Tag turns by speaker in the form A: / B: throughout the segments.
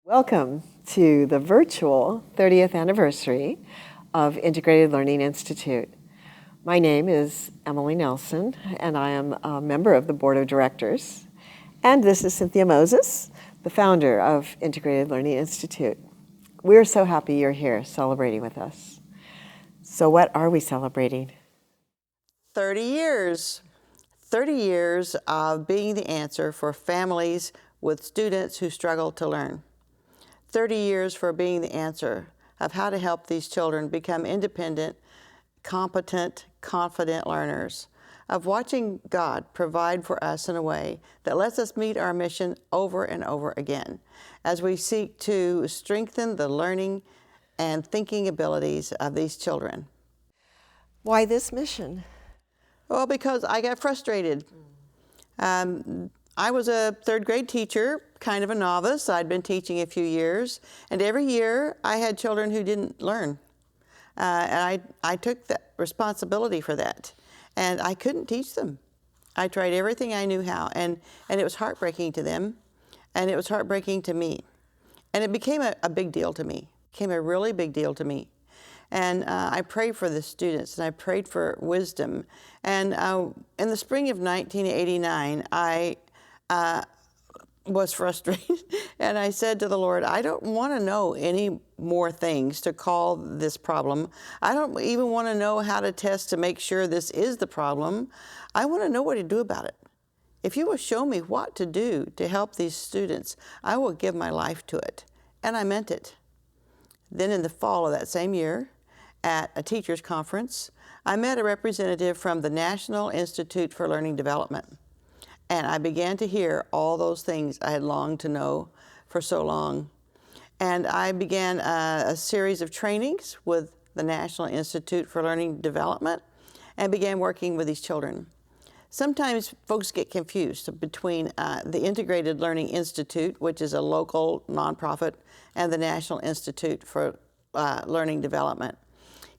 A: Welcome to the virtual 30th anniversary of Integrated Learning Institute. My name is Emily Nelson, and I am a member of the Board of Directors. And this is Cynthia Moses, the founder of Integrated Learning Institute. We're so happy you're here celebrating with us. So what are we celebrating?
B: 30 years. 30 years of being the answer for families with students who struggle to learn. 30 years for being the answer of how to help these children become independent, competent, confident learners, of watching God provide for us in a way that lets us meet our mission over and over again as we seek to strengthen the learning and thinking abilities of these children.
A: Why this mission?
B: Well, because I got frustrated. I was a third grade teacher, kind of a novice. I'd been teaching a few years, and every year I had children who didn't learn. And I took the responsibility for that, and I couldn't teach them. I tried everything I knew how, and it was heartbreaking to them, and it was heartbreaking to me. And it became a big deal to me, became a really big deal to me. And I prayed for the students, and I prayed for wisdom. And in the spring of 1989, I was frustrated, and I said to the Lord, I don't want to know any more things to call this problem. I don't even want to know how to test to make sure this is the problem. I want to know what to do about it. If you will show me what to do to help these students, I will give my life to it. And I meant it. Then in the fall of that same year, at a teachers conference, I met a representative from the National Institute for Learning Development. And I began to hear all those things I had longed to know for so long. And I began a series of trainings with the National Institute for Learning Development and began working with these children. Sometimes folks get confused between the Integrated Learning Institute, which is a local nonprofit, and the National Institute for Learning Development.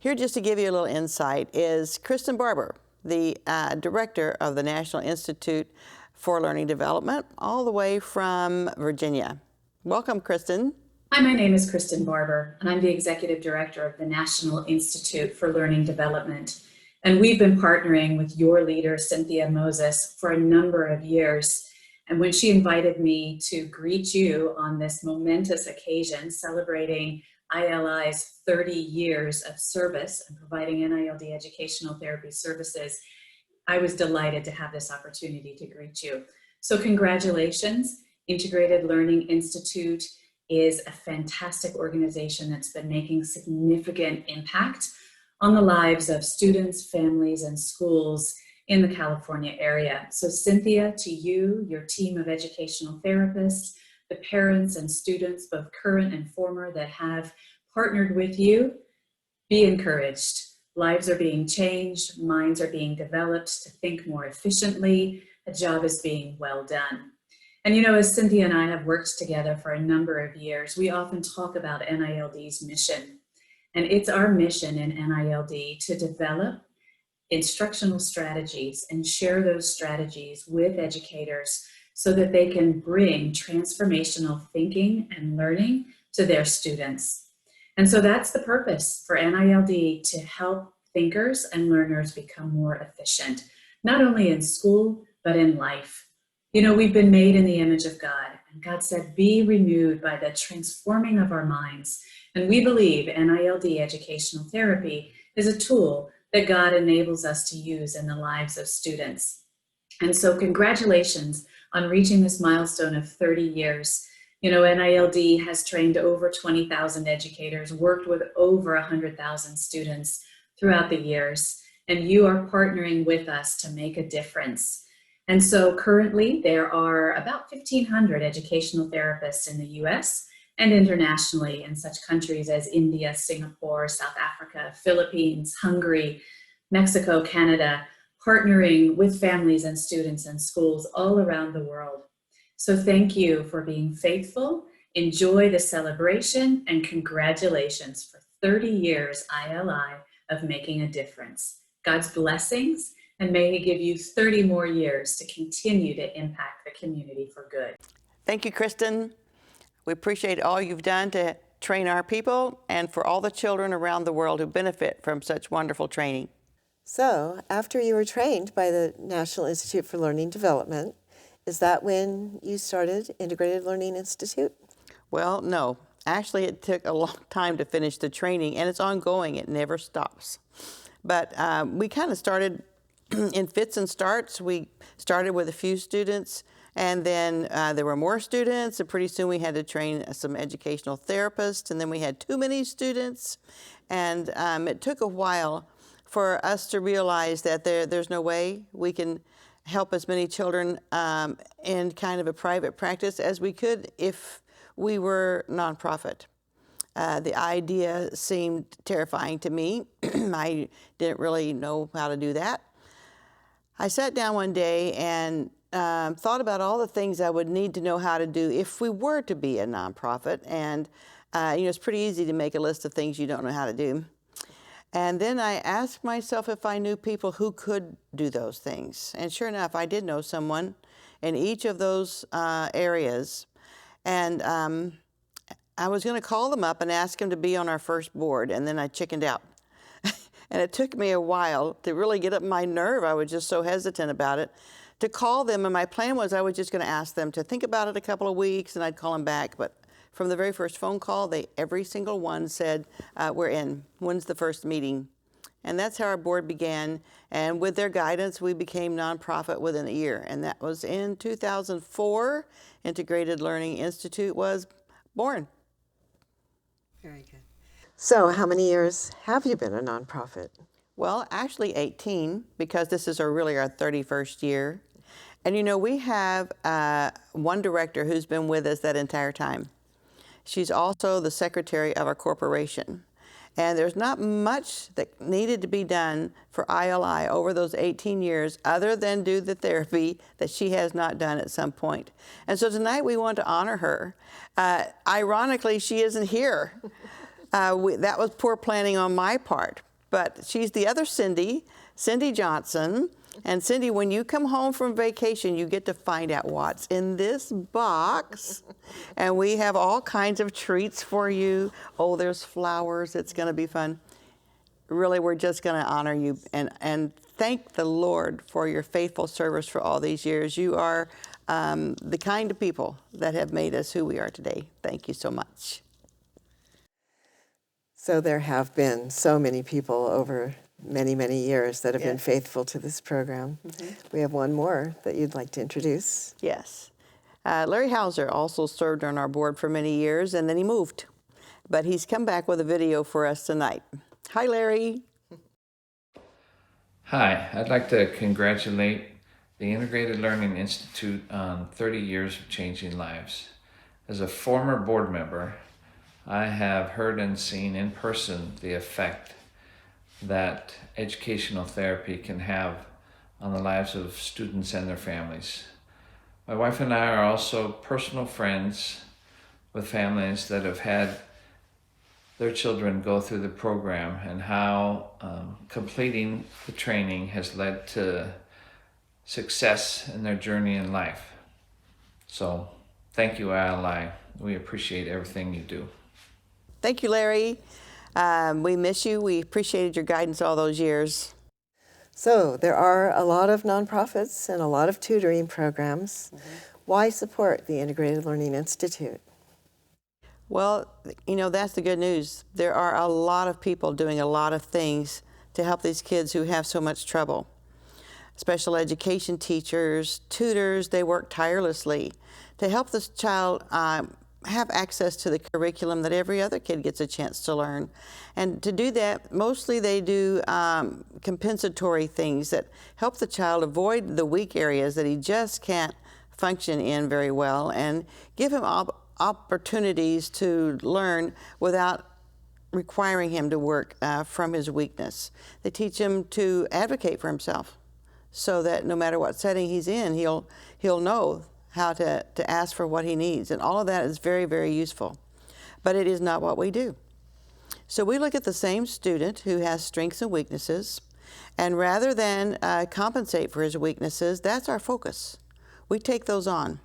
B: Here, just to give you a little insight, is Kristen Barber, the director of the National Institute for Learning Development, all the way from Virginia. Welcome, Kristen.
C: Hi, my name is Kristen Barber, and I'm the Executive Director of the National Institute for Learning Development. And we've been partnering with your leader, Cynthia Moses, for a number of years. And when she invited me to greet you on this momentous occasion, celebrating ILI's 30 years of service and providing NILD educational therapy services, I was delighted to have this opportunity to greet you. So congratulations. Integrated Learning Institute is a fantastic organization that's been making significant impact on the lives of students, families, and schools in the California area. So Cynthia, to you, your team of educational therapists, the parents and students, both current and former, that have partnered with you, be encouraged. Lives are being changed, minds are being developed to think more efficiently, a job is being well done. And you know, as Cynthia and I have worked together for a number of years, we often talk about NILD's mission. And it's our mission in NILD to develop instructional strategies and share those strategies with educators so that they can bring transformational thinking and learning to their students. And so that's the purpose for NILD, to help thinkers and learners become more efficient, not only in school, but in life. You know, we've been made in the image of God, and God said, be renewed by the transforming of our minds. And we believe NILD educational therapy is a tool that God enables us to use in the lives of students. And so congratulations on reaching this milestone of 30 years. You know, NILD has trained over 20,000 educators, worked with over 100,000 students throughout the years, and you are partnering with us to make a difference. And so currently there are about 1,500 educational therapists in the US and internationally in such countries as India, Singapore, South Africa, Philippines, Hungary, Mexico, Canada, partnering with families and students and schools all around the world. So thank you for being faithful. Enjoy the celebration, and congratulations for 30 years ILI of making a difference. God's blessings, and may He give you 30 more years to continue to impact the community for good.
B: Thank you, Kristen. We appreciate all you've done to train our people and for all the children around the world who benefit from such wonderful training.
A: So, after you were trained by the National Institute for Learning Development, is that when you started Integrated Learning Institute?
B: Well, no. Actually, it took a long time to finish the training, and it's ongoing. It never stops. But we kind of started in fits and starts. We started with a few students, and then there were more students, and pretty soon we had to train some educational therapists, and then we had too many students. And it took a while for us to realize that there's no way we can help as many children in kind of a private practice as we could if we were nonprofit. The idea seemed terrifying to me. I didn't really know how to do that. I sat down one day and thought about all the things I would need to know how to do if we were to be a nonprofit. And it's pretty easy to make a list of things you don't know how to do. And then I asked myself if I knew people who could do those things. And sure enough, I did know someone in each of those areas. And I was going to call them up and ask them to be on our first board, and then I chickened out. And it took me a while to really get up my nerve. I was just so hesitant about it, to call them. And my plan was I was just going to ask them to think about it a couple of weeks, and I'd call them back. But from the very first phone call, every single one said, we're in. When's the first meeting? And that's how our board began. And with their guidance, we became nonprofit within a year. And that was in 2004. Integrated Learning Institute was born.
A: Very good. So, how many years have you been a nonprofit?
B: Well, actually 18, because this is really our 31st year. And we have one director who's been with us that entire time. She's also the secretary of our corporation. And there's not much that needed to be done for ILI over those 18 years other than do the therapy that she has not done at some point. And so tonight we want to honor her. Ironically, she isn't here. That was poor planning on my part. But she's the other Cindy Johnson. And Cindy, when you come home from vacation, you get to find out what's in this box. And we have all kinds of treats for you. Oh, there's flowers. It's going to be fun. Really, we're just going to honor you and thank the Lord for your faithful service for all these years. You are the kind of people that have made us who we are today. Thank you so much.
A: So there have been so many people over many, many years that have been faithful to this program. Mm-hmm. We have one more that you'd like to introduce.
B: Yes. Larry Hauser also served on our board for many years, and then he moved. But he's come back with a video for us tonight. Hi, Larry.
D: Hi, I'd like to congratulate the Integrated Learning Institute on 30 years of changing lives. As a former board member, I have heard and seen in person the effect that educational therapy can have on the lives of students and their families. My wife and I are also personal friends with families that have had their children go through the program, and how completing the training has led to success in their journey in life. So thank you, ILI. We appreciate everything you do.
B: Thank you, Larry. We miss you. We appreciated your guidance all those years.
A: So there are a lot of nonprofits and a lot of tutoring programs. Mm-hmm. Why support the Integrated Learning Institute?
B: Well, that's the good news. There are a lot of people doing a lot of things to help these kids who have so much trouble. Special education teachers, tutors, they work tirelessly to help this child have access to the curriculum that every other kid gets a chance to learn. And to do that, mostly they do compensatory things that help the child avoid the weak areas that he just can't function in very well, and give him opportunities to learn without requiring him to work from his weakness. They teach him to advocate for himself, so that no matter what setting he's in, he'll know how to ask for what he needs. And all of that is very, very useful. But it is not what we do. So we look at the same student who has strengths and weaknesses, and rather than compensate for his weaknesses, that's our focus. We take those on.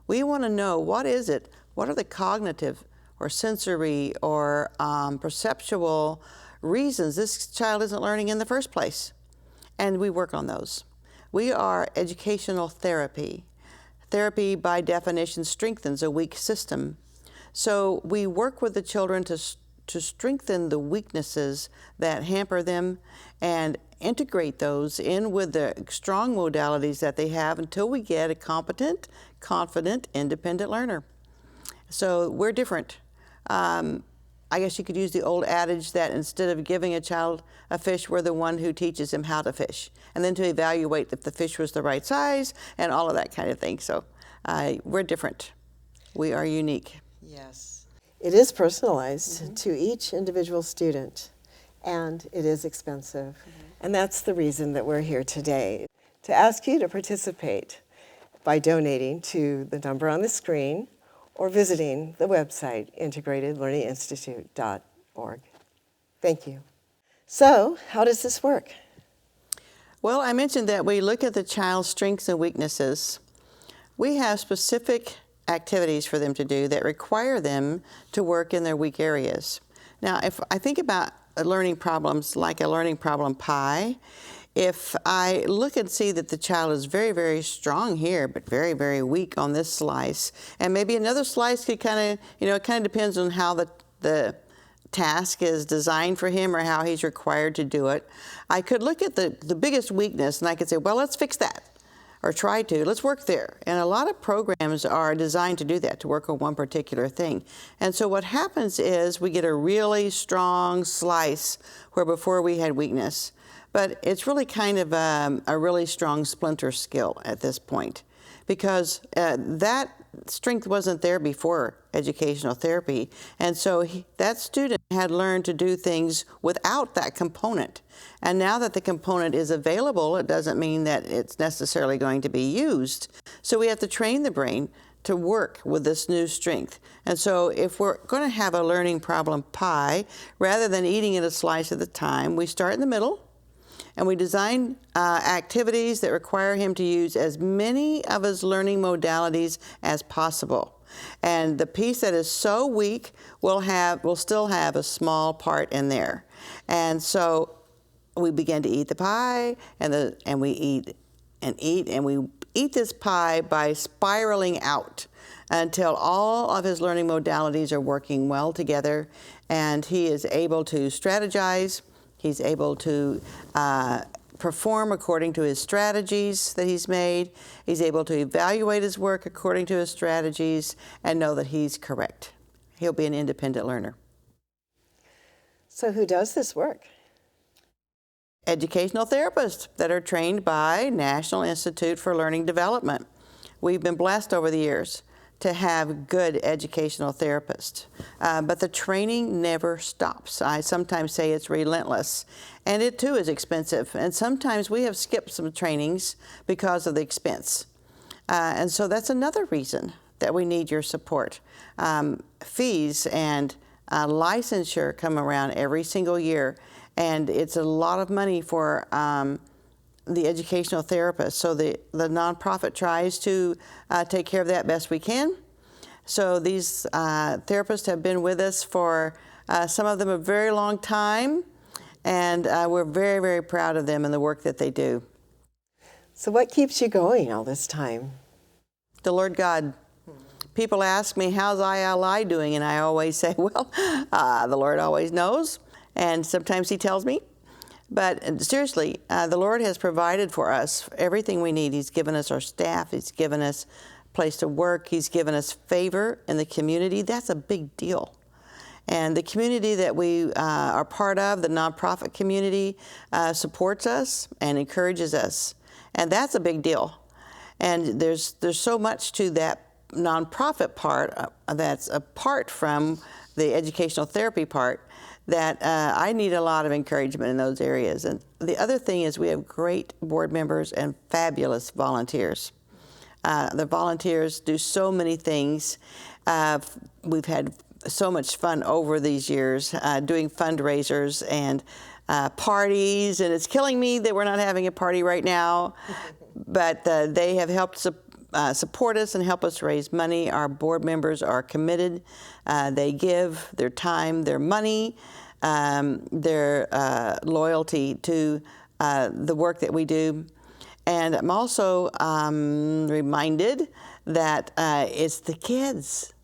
B: We want to know, what is it what are the cognitive or sensory or perceptual reasons this child isn't learning in the first place? And we work on those. We are educational therapy. Therapy, by definition, strengthens a weak system. So we work with the children to strengthen the weaknesses that hamper them and integrate those in with the strong modalities that they have until we get a competent, confident, independent learner. So we're different. I guess you could use the old adage that instead of giving a child a fish, we're the one who teaches him how to fish, and then to evaluate if the fish was the right size and all of that kind of thing. So we're different. We are unique.
A: Yes. It is personalized to each individual student, and it is expensive. And that's the reason that we're here today, to ask you to participate by donating to the number on the screen or visiting the website, integratedlearninginstitute.org. Thank you. So, how does this work?
B: Well, I mentioned that we look at the child's strengths and weaknesses. We have specific activities for them to do that require them to work in their weak areas. Now, if I think about learning problems like a learning problem pie, if I look and see that the child is very, very strong here, but very, very weak on this slice, and maybe another slice could kind of, it kind of depends on how the task is designed for him or how he's required to do it. I could look at the biggest weakness and I could say, well, let's fix that. Or try to. Let's work there. And a lot of programs are designed to do that, to work on one particular thing. And so what happens is we get a really strong slice where before we had weakness. But it's really kind of a really strong splinter skill at this point, because that strength wasn't there before educational therapy. And so that student had learned to do things without that component. And now that the component is available, it doesn't mean that it's necessarily going to be used. So we have to train the brain to work with this new strength. And so if we're going to have a learning problem pie, rather than eating it a slice at a time, we start in the middle and we design activities that require him to use as many of his learning modalities as possible. And the piece that is so weak will still have a small part in there. And so we begin to eat the pie, and we eat and we eat this pie by spiraling out until all of his learning modalities are working well together, and he is able to strategize. He's able to perform according to his strategies that he's made. He's able to evaluate his work according to his strategies and know that he's correct. He'll be an independent learner.
A: So who does this work?
B: Educational therapists that are trained by National Institute for Learning Development. We've been blessed over the years to have good educational therapists. But the training never stops. I sometimes say it's relentless. And it too is expensive. And sometimes we have skipped some trainings because of the expense. And so that's another reason that we need your support. Fees and licensure come around every single year. And it's a lot of money for the educational therapist. So the nonprofit tries to take care of that best we can. So these therapists have been with us for some of them a very long time, and we're very, very proud of them and the work that they do.
A: So what keeps you going all this time?
B: The Lord God. People ask me, how's ILI doing? And I always say, well, the Lord always knows, and sometimes He tells me. But seriously, the Lord has provided for us everything we need. He's given us our staff. He's given us a place to work. He's given us favor in the community. That's a big deal. And the community that we are part of, the nonprofit community, supports us and encourages us. And that's a big deal. And there's so much to that nonprofit part that's apart from the educational therapy part that I need a lot of encouragement in those areas. And the other thing is we have great board members and fabulous volunteers. The volunteers do so many things. We've had so much fun over these years doing fundraisers and parties, and it's killing me that we're not having a party right now, but they have helped support us and help us raise money. Our board members are committed. They give their time, their money, their loyalty to the work that we do. And I'm also reminded that it's the kids.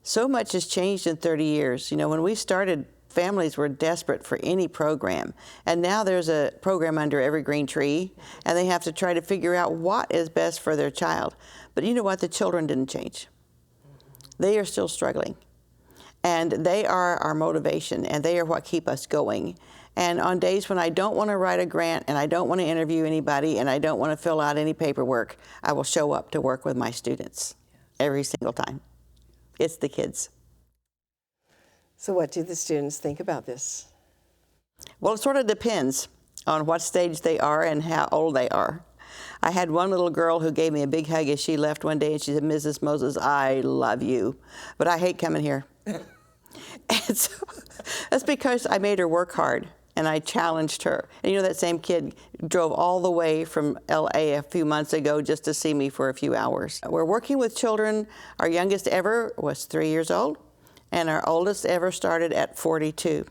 B: So much has changed in 30 years. You know, when we started, families were desperate for any program. And now there's a program under every green tree, and they have to try to figure out what is best for their child. But you know what? The children didn't change. They are still struggling. And they are our motivation, and they are what keep us going. And on days when I don't want to write a grant, and I don't want to interview anybody, and I don't want to fill out any paperwork, I will show up to work with my students every single time. It's the kids.
A: So what do the students think about this?
B: Well, it sort of depends on what stage they are and how old they are. I had one little girl who gave me a big hug as she left one day, and she said, "Mrs. Moses, I love you, but I hate coming here." And so that's because I made her work hard, and I challenged her. And you know, that same kid drove all the way from LA a few months ago just to see me for a few hours. We're working with children. Our youngest ever was 3 years old, and our oldest ever started at 42.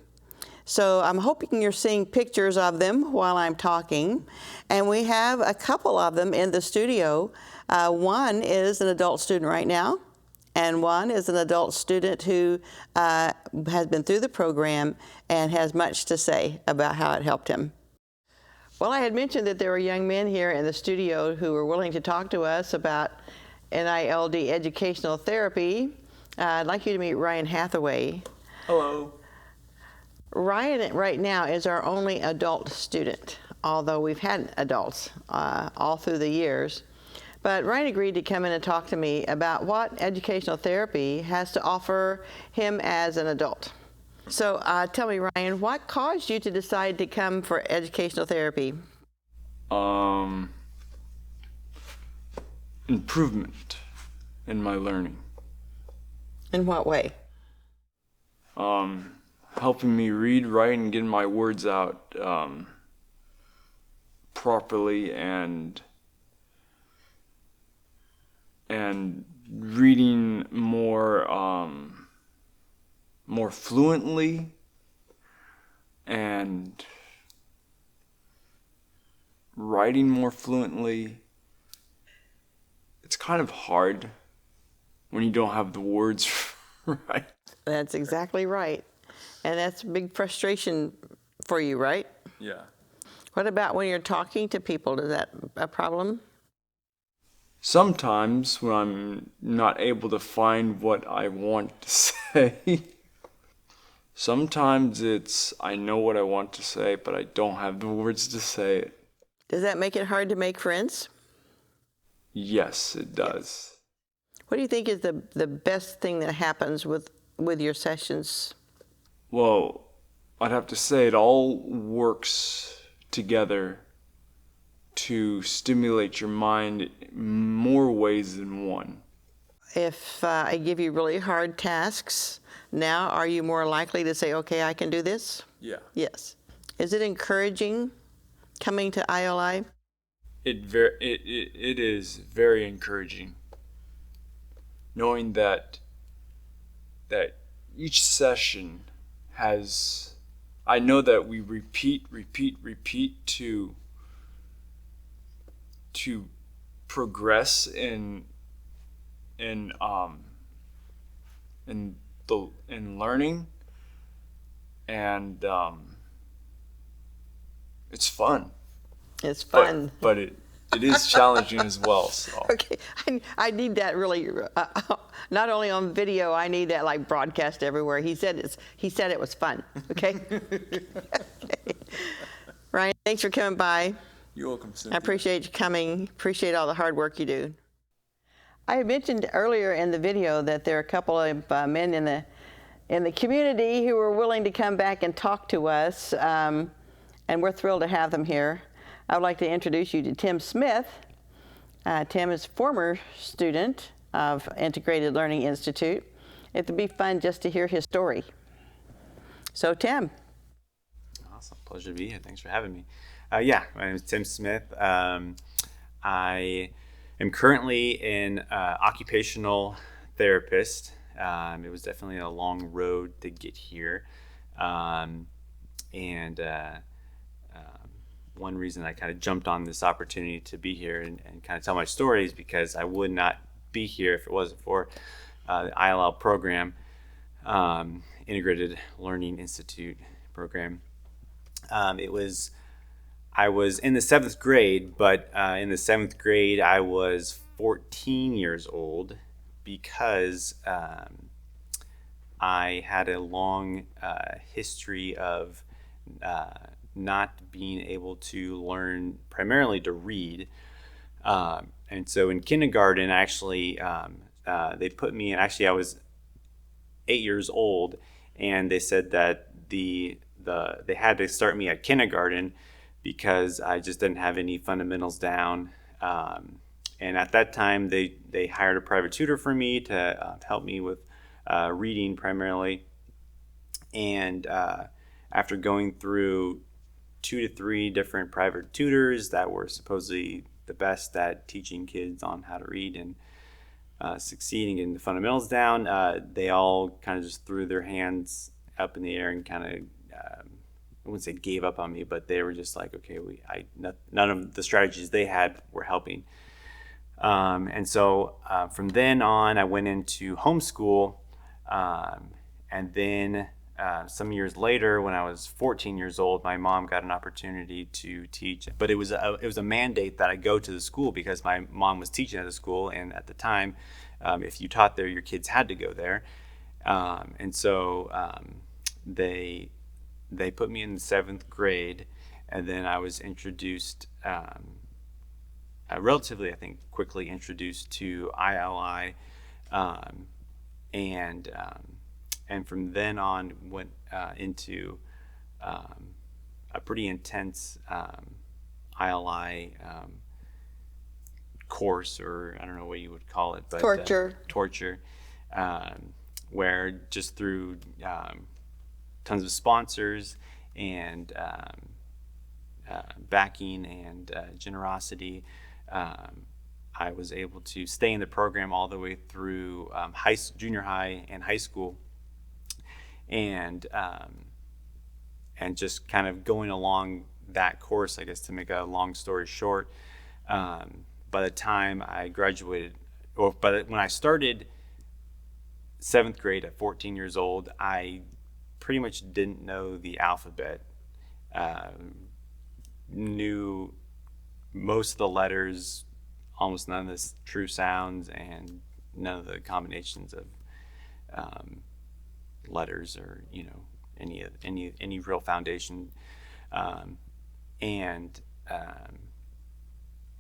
B: So I'm hoping you're seeing pictures of them while I'm talking. And we have a couple of them in the studio. One is an adult student right now, and one is an adult student who has been through the program and has much to say about how it helped him. Well, I had mentioned that there were young men here in the studio who were willing to talk to us about NILD educational therapy. I'd like you to meet Ryan Hathaway.
E: Hello.
B: Ryan right now is our only adult student, although we've had adults all through the years. But Ryan agreed to come in and talk to me about what educational therapy has to offer him as an adult. So tell me, Ryan, what caused you to decide to come for educational therapy?
E: Improvement in my learning.
B: In what way?
E: Helping me read, write, and get my words out properly, and reading more fluently, and writing more fluently. It's kind of hard when you don't have the words right.
B: That's exactly right. And that's a big frustration for you, right?
E: Yeah.
B: What about when you're talking to people? Is that a problem?
E: Sometimes when I'm not able to find what I want to say, sometimes it's I know what I want to say, but I don't have the words to say it.
B: Does that make it hard to make friends?
E: Yes, it does.
B: What do you think is the best thing that happens with your sessions?
E: Well, I'd have to say it all works together to stimulate your mind in more ways than one.
B: If I give you really hard tasks, now are you more likely to say, okay, I can do this?
E: Yeah.
B: Yes. Is it encouraging coming to ILI?
E: It is very encouraging, knowing that each session has, I know that we repeat to progress in learning, and it's fun.
B: It's fun.
E: But it is challenging as well. So.
B: Okay, I need that really, not only on video, I need that like broadcast everywhere. He said it was fun, okay? Okay. Ryan, thanks for coming by.
E: You're welcome, Cynthia.
B: I appreciate you coming, appreciate all the hard work you do. I had mentioned earlier in the video that there are a couple of men in the community who were willing to come back and talk to us, and we're thrilled to have them here. I would like to introduce you to Tim Smith. Tim is a former student of Integrated Learning Institute. It would be fun just to hear his story. So Tim.
F: Awesome, pleasure to be here. Thanks for having me. Yeah, my name is Tim Smith. I am currently an occupational therapist. It was definitely a long road to get here. And one reason I kind of jumped on this opportunity to be here and kind of tell my story is because I would not be here if it wasn't for the ILL program, Integrated Learning Institute program. I was in the 7th grade, but in the 7th grade I was 14 years old because I had a long history of not being able to learn primarily to read. And so in kindergarten, actually, they put me in, actually I was 8 years old, and they said that they had to start me at kindergarten because I just didn't have any fundamentals down. And at that time, they hired a private tutor for me to help me with reading primarily. And after going through 2 to 3 different private tutors that were supposedly the best at teaching kids on how to read and succeed and getting the fundamentals down, they all kind of just threw their hands up in the air and kind of, I wouldn't say gave up on me, but they were just like, okay, none of the strategies they had were helping. And so from then on, I went into homeschool, and then some years later, when I was 14 years old, my mom got an opportunity to teach. But it was a mandate that I go to the school because my mom was teaching at the school, and at the time, if you taught there, your kids had to go there. And so they put me in the 7th grade, and then I was introduced, relatively, I think, quickly introduced to ILI, and from then on went into a pretty intense ILI course, or I don't know what you would call it, but torture, where just through tons of sponsors and backing and generosity, I was able to stay in the program all the way through junior high and high school. And just kind of going along that course, I guess, to make a long story short, by the time I graduated, when I started 7th grade at 14 years old, I pretty much didn't know the alphabet, knew most of the letters, almost none of the true sounds, and none of the combinations of letters, or any real foundation, and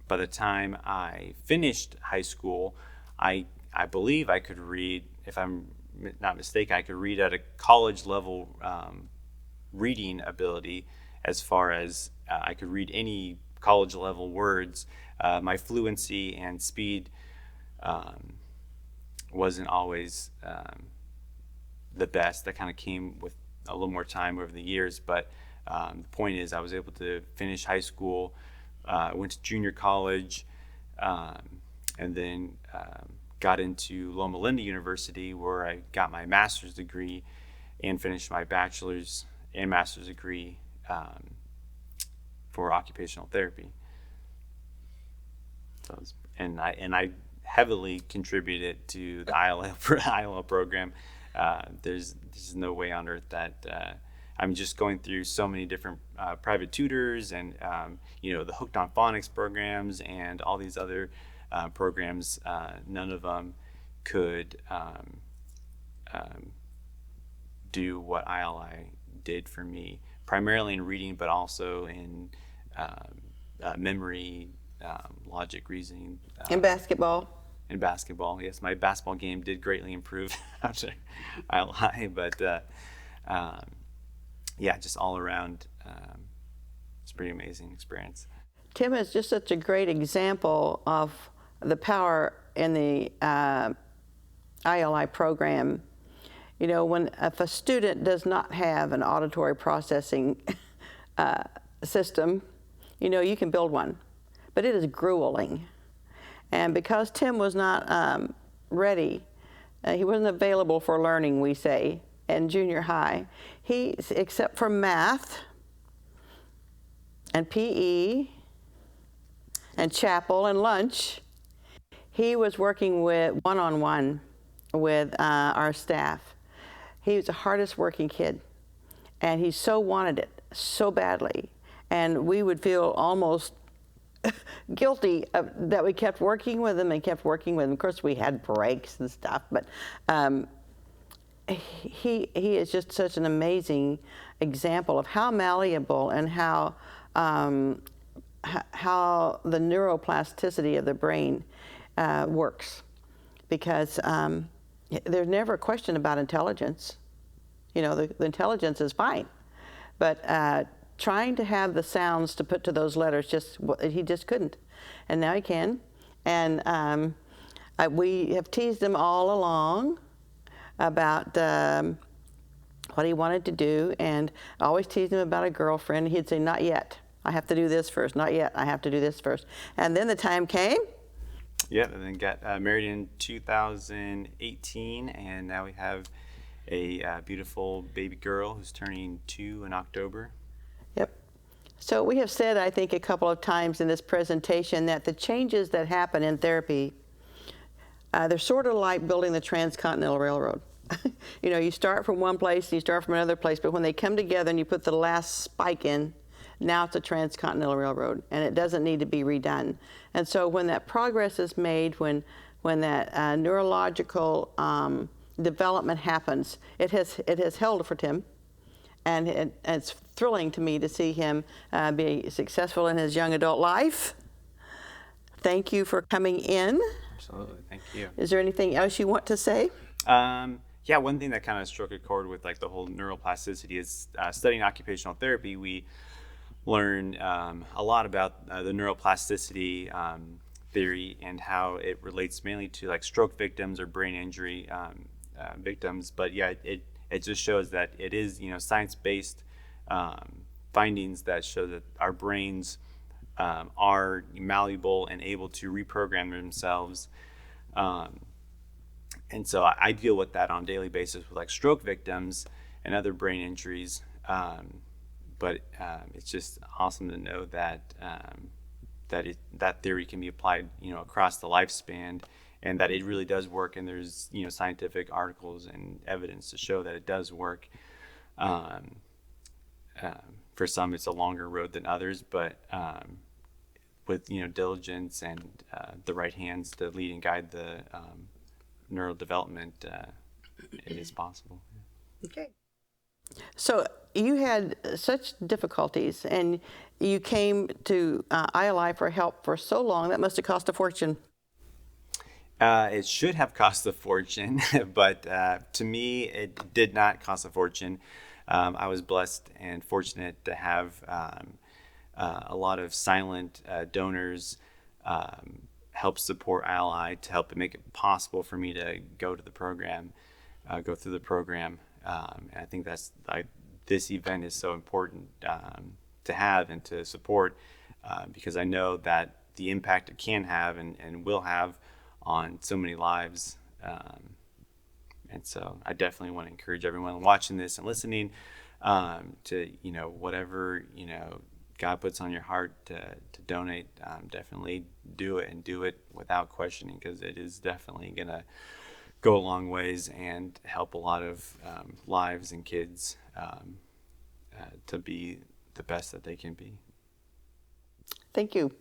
F: by the time I finished high school, I believe I could read, if I'm not mistaken, I could read at a college level reading ability, as far as I could read any college level words. My fluency and speed wasn't always the best. That kind of came with a little more time over the years, but the point is I was able to finish high school, went to junior college, and then got into Loma Linda University, where I got my master's degree and finished my bachelor's and master's degree for occupational therapy. So, I heavily contributed to the ILL program. There's no way on earth that I'm just going through so many different private tutors and the Hooked on Phonics programs and all these other programs. None of them could do what ILI did for me, primarily in reading, but also in memory, logic, reasoning,
B: In basketball.
F: In basketball, yes, my basketball game did greatly improve after ILI, but just all around, it's a pretty amazing experience.
B: Tim is just such a great example of the power in the ILI program. If a student does not have an auditory processing system, you can build one, but it is grueling. And because Tim was not ready, he wasn't available for learning, we say, in junior high, he, except for math and PE and chapel and lunch, he was working with one-on-one with our staff. He was the hardest working kid, and he so wanted it so badly, and we would feel almost guilty that we kept working with him and kept working with him. Of course, we had breaks and stuff, but he is just such an amazing example of how malleable and how the neuroplasticity of the brain works, because there's never a question about intelligence. You know, the intelligence is fine, but trying to have the sounds to put to those letters, he just couldn't, and now he can. And we have teased him all along about what he wanted to do, and I always teased him about a girlfriend. He'd say, "Not yet. I have to do this first. Not yet. I have to do this first." And then the time came.
F: Yeah, and then got married in 2018, and now we have a beautiful baby girl who's turning 2 in October.
B: Yep. So we have said, I think, a couple of times in this presentation that the changes that happen in therapy, they're sort of like building the Transcontinental Railroad. You know, you start from one place and you start from another place, but when they come together and you put the last spike in, now it's a Transcontinental Railroad, and it doesn't need to be redone. And so when that progress is made, when that neurological development happens, it has held for Tim, and it's thrilling to me to see him be successful in his young adult life. Thank you for coming in.
F: Absolutely, thank you.
B: Is there anything else you want to say?
F: Yeah, one thing that kind of struck a chord with like the whole neuroplasticity is studying occupational therapy. We learn a lot about the neuroplasticity theory and how it relates mainly to like stroke victims or brain injury victims. But yeah, it just shows that it is, you know, science-based findings that show that our brains are malleable and able to reprogram themselves. And so I deal with that on a daily basis with like stroke victims and other brain injuries. But it's just awesome to know that that theory can be applied, you know, across the lifespan, and that it really does work. And there's, you know, scientific articles and evidence to show that it does work. For some, it's a longer road than others, but with, you know, diligence and the right hands to lead and guide the neural development, it is possible.
B: Okay. So you had such difficulties, and you came to ILI for help for so long. That must have cost a fortune.
F: It should have cost a fortune, but to me, it did not cost a fortune. I was blessed and fortunate to have a lot of silent donors help support ILI to help make it possible for me to go through the program. And I think that's this event is so important to have and to support because I know that the impact it can have and will have on so many lives. And so I definitely want to encourage everyone watching this and listening to, you know, whatever, you know, God puts on your heart to donate, definitely do it, and do it without questioning, because it is definitely going to go a long ways and help a lot of lives and kids to be the best that they can be.
B: Thank you.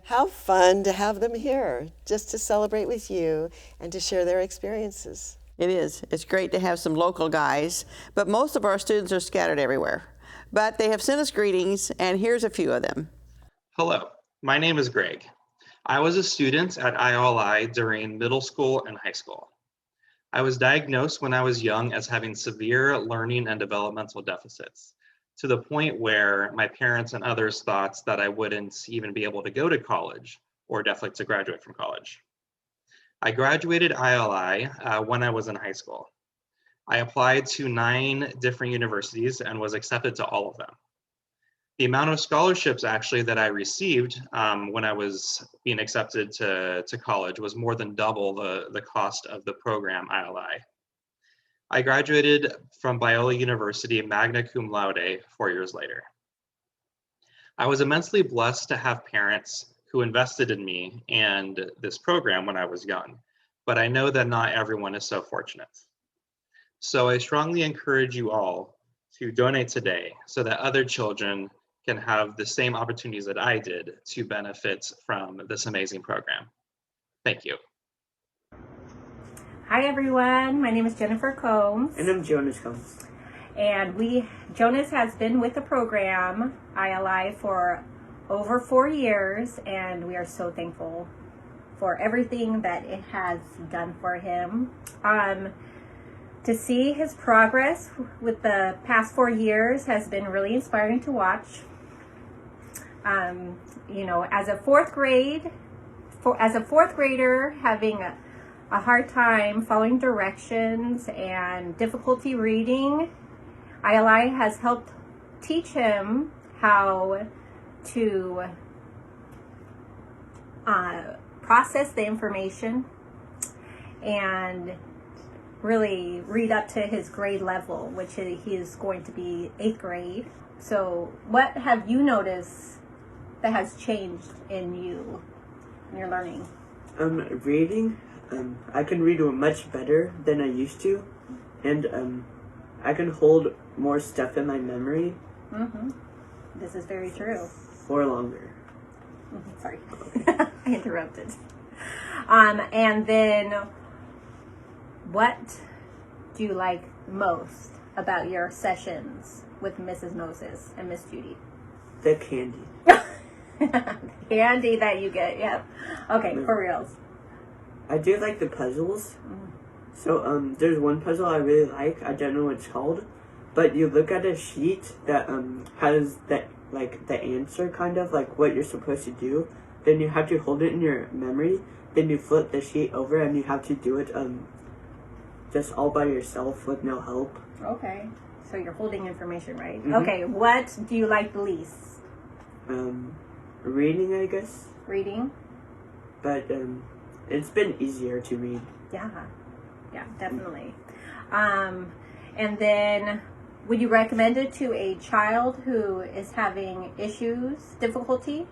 A: How fun to have them here, just to celebrate with you and to share their experiences.
B: It is. It's great to have some local guys, but most of our students are scattered everywhere. But they have sent us greetings, and here's a few of them.
G: Hello, my name is Greg. I was a student at ILI during middle school and high school. I was diagnosed when I was young as having severe learning and developmental deficits, to the point where my parents and others thought that I wouldn't even be able to go to college, or definitely to graduate from college. I graduated ILI when I was in high school. I applied to 9 different universities and was accepted to all of them. The amount of scholarships actually that I received when I was being accepted to college was more than double the cost of the program ILI. I graduated from Biola University magna cum laude 4 years later. I was immensely blessed to have parents who invested in me and this program when I was young, but I know that not everyone is so fortunate. So I strongly encourage you all to donate today so that other children can have the same opportunities that I did to benefit from this amazing program. Thank you.
H: Hi everyone, my name is Jennifer Combs.
I: And I'm Jonas Combs.
H: And Jonas has been with the program, ILI, for over 4 years, and we are so thankful for everything that it has done for him. To see his progress with the past 4 years has been really inspiring to watch. As a fourth grader, having a hard time following directions and difficulty reading, ILI has helped teach him how to process the information and really read up to his grade level, which he is going to be 8th grade. So what have you noticed that has changed in you, in your learning?
I: Reading, I can read much better than I used to, and I can hold more stuff in my memory.
H: Mm-hmm. This is very true.
I: For longer.
H: Mm-hmm. Sorry, I interrupted. And then, what do you like most about your sessions with Mrs. Moses and Miss Judy?
I: The candy.
H: Candy that you get, yep. Okay, for reals.
I: I do like the puzzles. So there's one puzzle I really like. I don't know what it's called, but you look at a sheet that has the answer, kind of like what you're supposed to do. Then you have to hold it in your memory. Then you flip the sheet over and you have to do it just all by yourself with no help.
H: Okay, so you're holding information, right?
I: Mm-hmm.
H: Okay, what do you like the least?
I: Reading, I guess.
H: Reading?
I: But it's been easier to read.
H: Yeah, definitely. And then, would you recommend it to a child who is having difficulty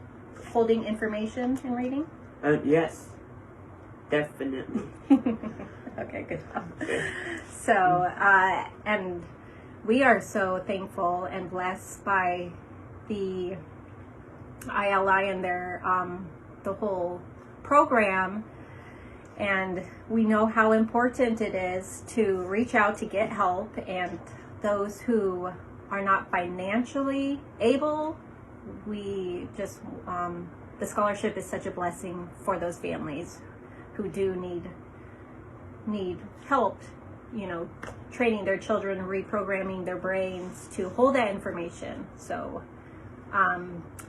H: holding information and reading?
I: Yes, definitely.
H: Okay, good job. So, and we are so thankful and blessed by the ILI and their the whole program, and we know how important it is to reach out to get help, and those who are not financially able, we just the scholarship is such a blessing for those families who do need help, training their children, reprogramming their brains to hold that information. So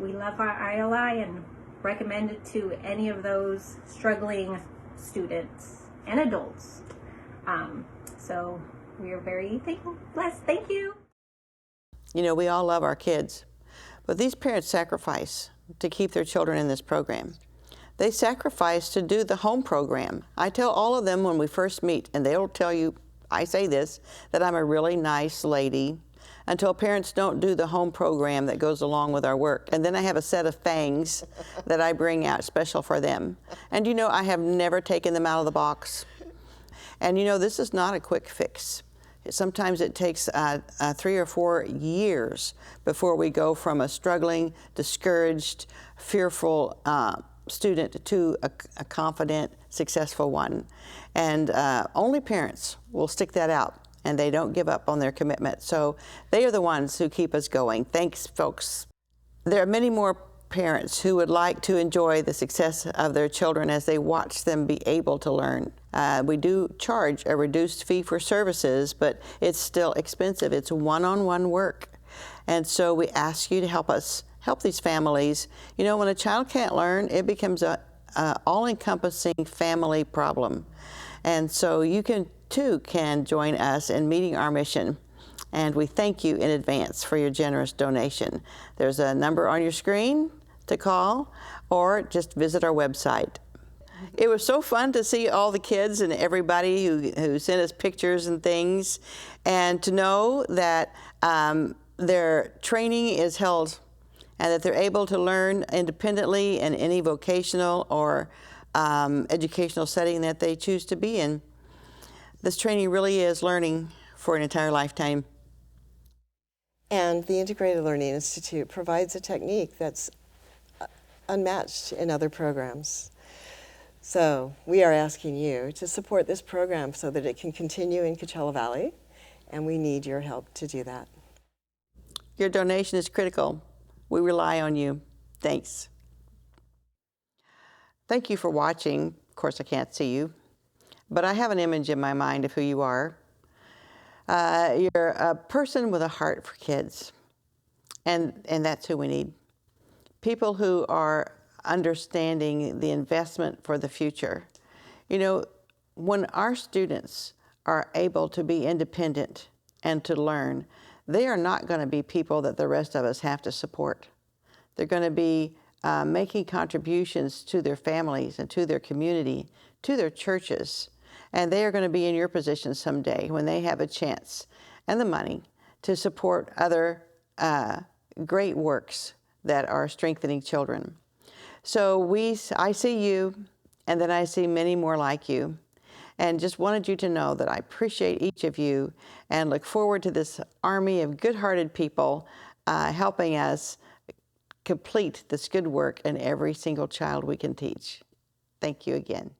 H: we love our ILI and recommend it to any of those struggling students and adults. So we are very blessed. Thank you.
B: We all love our kids, but these parents sacrifice to keep their children in this program. They sacrifice to do the home program. I tell all of them when we first meet, and they'll tell you, I say this, that I'm a really nice lady until parents don't do the home program that goes along with our work. And then I have a set of fangs that I bring out special for them. And I have never taken them out of the box. And this is not a quick fix. Sometimes it takes 3 or 4 years before we go from a struggling, discouraged, fearful student to a confident, successful one. And only parents will stick that out, and they don't give up on their commitment. So they are the ones who keep us going. Thanks, folks. There are many more parents who would like to enjoy the success of their children as they watch them be able to learn. We do charge a reduced fee for services, but it's still expensive. It's one-on-one work. And so we ask you to help us help these families. When a child can't learn, it becomes a all-encompassing family problem. And so you can join us in meeting our mission And we thank you in advance for your generous donation. There's a number on your screen to call, or just visit our website. It was so fun to see all the kids and everybody who sent us pictures and things, and to know that their training is held and that they're able to learn independently in any vocational or educational setting that they choose to be in. This training really is learning for an entire lifetime.
A: And the Integrated Learning Institute provides a technique that's unmatched in other programs. So we are asking you to support this program so that it can continue in Coachella Valley, and we need your help to do that.
B: Your donation is critical. We rely on you. Thanks. Thank you for watching. Of course, I can't see you, but I have an image in my mind of who you are. You're a person with a heart for kids, and that's who we need. People who are understanding the investment for the future. You know, when our students are able to be independent and to learn, they are not going to be people that the rest of us have to support. They're going to be making contributions to their families and to their community, to their churches. And they are going to be in your position someday when they have a chance and the money to support other great works that are strengthening children. So I see you, and then I see many more like you. And just wanted you to know that I appreciate each of you and look forward to this army of good-hearted people helping us complete this good work in every single child we can teach. Thank you again.